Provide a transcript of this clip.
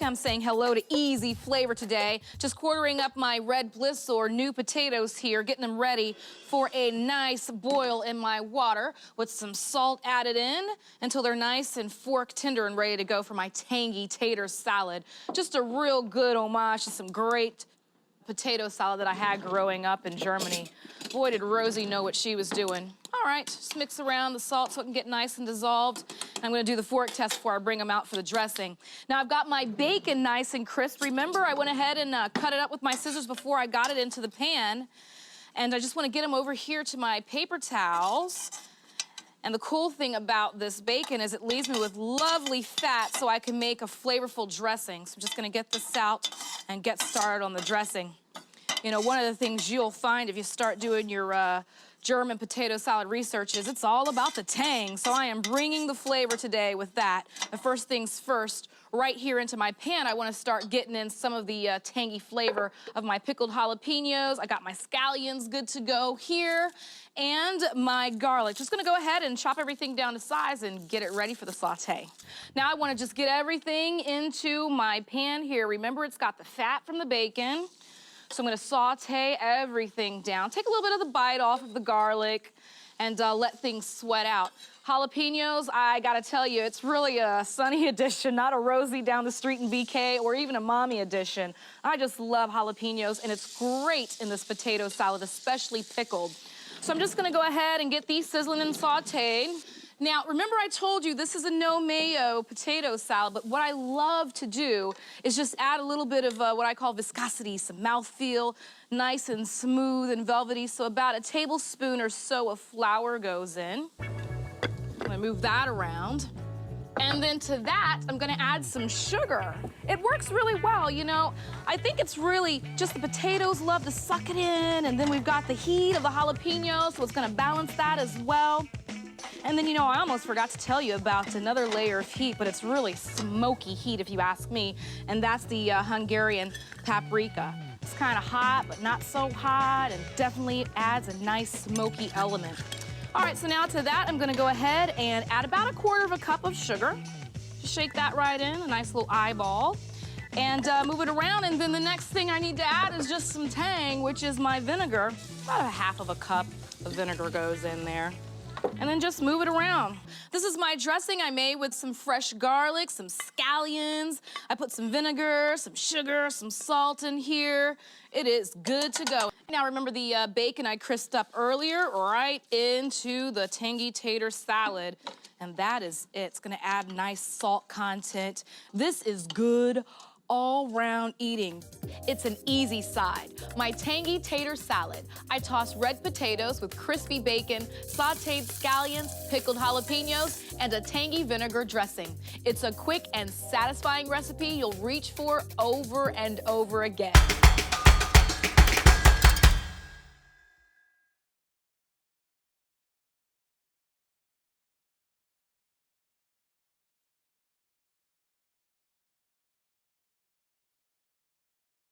I'm saying hello to easy flavor today. Just quartering up my Red Bliss or new potatoes here, getting them ready for a nice boil in my water with some salt added in until they're nice and fork tender and ready to go for my tangy tater salad. Just a real good homage to some great potato salad that I had growing up in Germany. Boy, did Rosie know what she was doing. All right, just mix around the salt so it can get nice and dissolved. I'm gonna do the fork test before I bring them out for the dressing. Now I've got my bacon nice and crisp. Remember, I went ahead and cut it up with my scissors before I got it into the pan. And I just wanna get them over here to my paper towels. And the cool thing about this bacon is it leaves me with lovely fat so I can make a flavorful dressing. So I'm just gonna get this out and get started on the dressing. You know, one of the things you'll find if you start doing your German potato salad research is it's all about the tang. So I am bringing the flavor today with that. The first things first, right here into my pan, I want to start getting in some of the tangy flavor of my pickled jalapenos. I got my scallions good to go here, and my garlic. Just gonna go ahead and chop everything down to size and get it ready for the saute. Now I want to just get everything into my pan here. Remember, it's got the fat from the bacon. So I'm gonna saute everything down. Take a little bit of the bite off of the garlic and let things sweat out. Jalapenos, I gotta tell you, it's really a Sunny edition, not a Rosie down the street in BK or even a Mommy edition. I just love jalapenos, and it's great in this potato salad, especially pickled. So I'm just gonna go ahead and get these sizzling and sauteed. Now, remember I told you this is a no mayo potato salad, but what I love to do is just add a little bit of what I call viscosity, some mouthfeel, nice and smooth and velvety. So about a tablespoon or so of flour goes in. I'm gonna move that around. And then to that, I'm gonna add some sugar. It works really well, you know. I think it's really just the potatoes love to suck it in, and then we've got the heat of the jalapenos, so it's gonna balance that as well. And then, you know, I almost forgot to tell you about another layer of heat, but it's really smoky heat if you ask me, and that's the Hungarian paprika. It's kind of hot, but not so hot, and definitely adds a nice smoky element. All right, so now to that, I'm gonna go ahead and add about 1/4 cup of sugar. Just shake that right in, a nice little eyeball, and move it around, and then the next thing I need to add is just some tang, which is my vinegar. About 1/2 cup of vinegar goes in there. And then just move it around. This is my dressing I made with some fresh garlic, some scallions. I put some vinegar, some sugar, some salt in here. It is good to go. Now remember the bacon I crisped up earlier, right into the tangy tater salad. And that is it. It's gonna add nice salt content. This is good all-round eating. It's an easy side. My tangy tater salad. I toss red potatoes with crispy bacon, sautéed scallions, pickled jalapenos, and a tangy vinegar dressing. It's a quick and satisfying recipe you'll reach for over and over again.